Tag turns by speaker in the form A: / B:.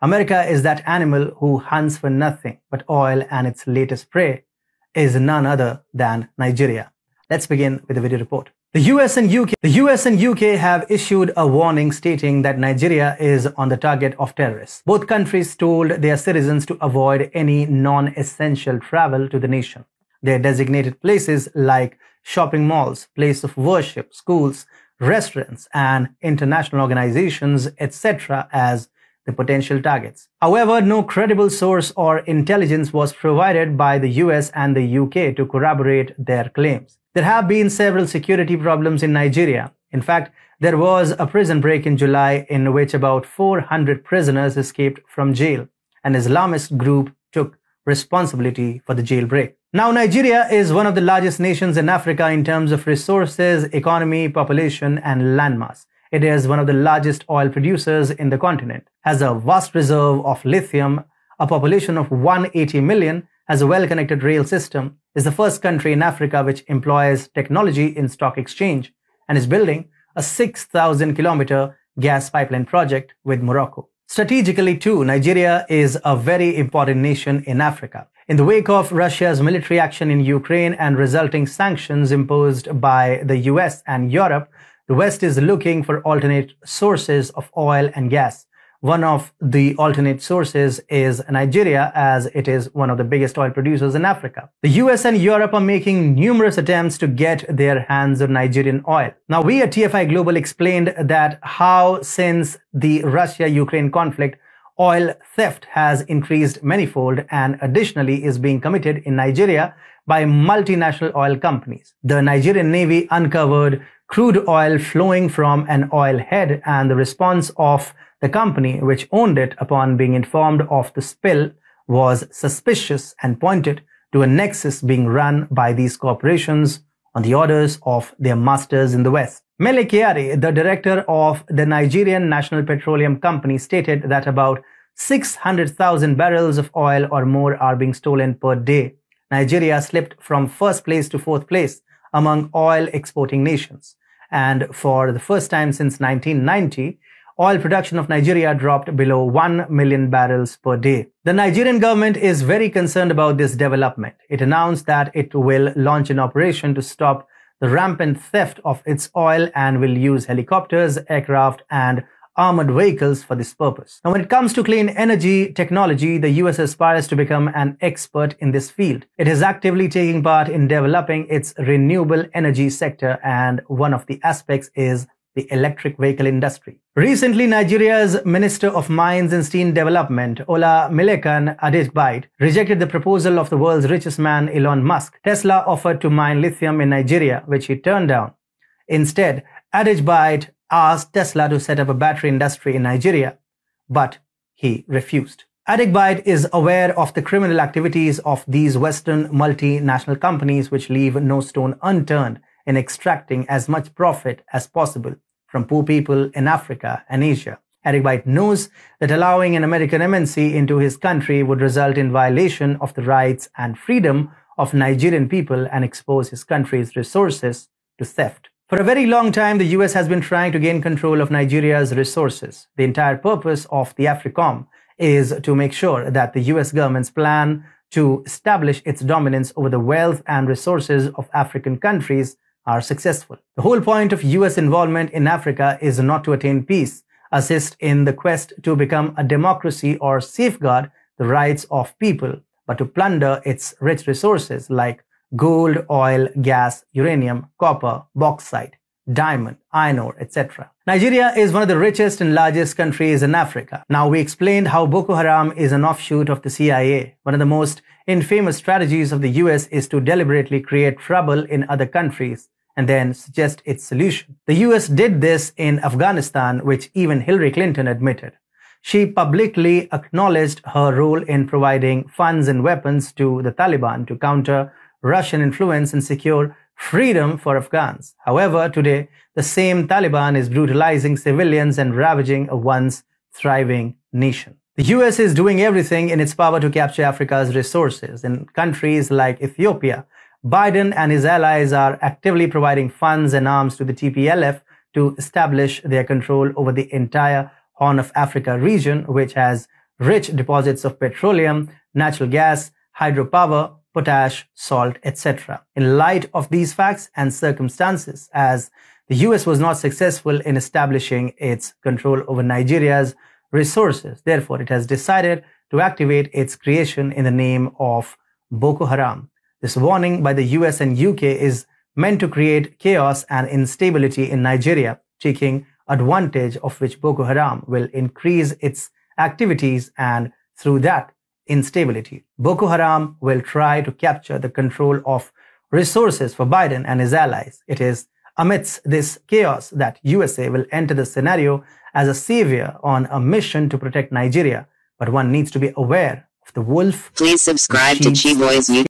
A: America is that animal who hunts for nothing but oil, and its latest prey is none other than Nigeria. Let's begin with the video report. The US and UK have issued a warning stating that Nigeria is on the target of terrorists. Both countries told their citizens to avoid any non-essential travel to the nation. Their designated places like shopping malls, places of worship, schools, restaurants, and international organizations, etc. as the potential targets. However, no credible source or intelligence was provided by the US and the UK to corroborate their claims. There have been several security problems in Nigeria. In fact, there was a prison break in July in which about 400 prisoners escaped from jail. An Islamist group took responsibility for the jailbreak. Now, Nigeria is one of the largest nations in Africa in terms of resources, economy, population, and landmass. It is one of the largest oil producers in the continent, has a vast reserve of lithium, a population of 180 million, has a well-connected rail system, is the first country in Africa which employs technology in stock exchange, and is building a 6,000-kilometer gas pipeline project with Morocco. Strategically too, Nigeria is a very important nation in Africa. In the wake of Russia's military action in Ukraine and resulting sanctions imposed by the US and Europe, the West is looking for alternate sources of oil and gas. One of the alternate sources is Nigeria, as it is one of the biggest oil producers in Africa. The US and Europe are making numerous attempts to get their hands on Nigerian oil. Now, we at TFI Global explained that how since the Russia-Ukraine conflict, oil theft has increased manifold and additionally is being committed in Nigeria by multinational oil companies. The Nigerian Navy uncovered crude oil flowing from an oil head, and the response of the company which owned it upon being informed of the spill was suspicious and pointed to a nexus being run by these corporations on the orders of their masters in the West. Mele Kyari, the director of the Nigerian National Petroleum Company, stated that about 600,000 barrels of oil or more are being stolen per day. Nigeria slipped from first place to fourth place among oil exporting nations. And for the first time since 1990, oil production of Nigeria dropped below 1 million barrels per day. The Nigerian government is very concerned about this development. It announced that it will launch an operation to stop the rampant theft of its oil and will use helicopters, aircraft, and armored vehicles for this purpose. Now, when it comes to clean energy technology, the US aspires to become an expert in this field. It is actively taking part in developing its renewable energy sector, and one of the aspects is the electric vehicle industry. Recently, Nigeria's Minister of Mines and Steam Development, Olamilekan Adegbite, rejected the proposal of the world's richest man, Elon Musk. Tesla offered to mine lithium in Nigeria, which he turned down. Instead, Adegbite asked Tesla to set up a battery industry in Nigeria, but he refused. Adegbite is aware of the criminal activities of these Western multinational companies which leave no stone unturned in extracting as much profit as possible from poor people in Africa and Asia. Adegbite knows that allowing an American MNC into his country would result in violation of the rights and freedom of Nigerian people and expose his country's resources to theft. For a very long time, the US has been trying to gain control of Nigeria's resources. The entire purpose of the AFRICOM is to make sure that the US government's plan to establish its dominance over the wealth and resources of African countries are successful. The whole point of US involvement in Africa is not to attain peace, assist in the quest to become a democracy, or safeguard the rights of people, but to plunder its rich resources like gold, oil, gas, uranium, copper, bauxite, diamond, iron ore, etc. Nigeria is one of the richest and largest countries in Africa. Now, we explained how Boko Haram is an offshoot of the CIA. One of the most infamous strategies of the US is to deliberately create trouble in other countries and then suggest its solution. The US did this in Afghanistan, which even Hillary Clinton admitted. She publicly acknowledged her role in providing funds and weapons to the Taliban to counter Russian influence and secure freedom for Afghans. However, today, the same Taliban is brutalizing civilians and ravaging a once thriving nation. The US is doing everything in its power to capture Africa's resources. In countries like Ethiopia, Biden and his allies are actively providing funds and arms to the TPLF to establish their control over the entire Horn of Africa region, which has rich deposits of petroleum, natural gas, hydropower, potash, salt, etc. In light of these facts and circumstances, as the US was not successful in establishing its control over Nigeria's resources, therefore it has decided to activate its creation in the name of Boko Haram. This warning by the US and UK is meant to create chaos and instability in Nigeria, taking advantage of which Boko Haram will increase its activities and through that instability. Boko Haram will try to capture the control of resources for Biden and his allies. It is amidst this chaos that USA will enter the scenario as a savior on a mission to protect Nigeria. But one needs to be aware of the wolf.
B: Please subscribe to Chi Boy's YouTube.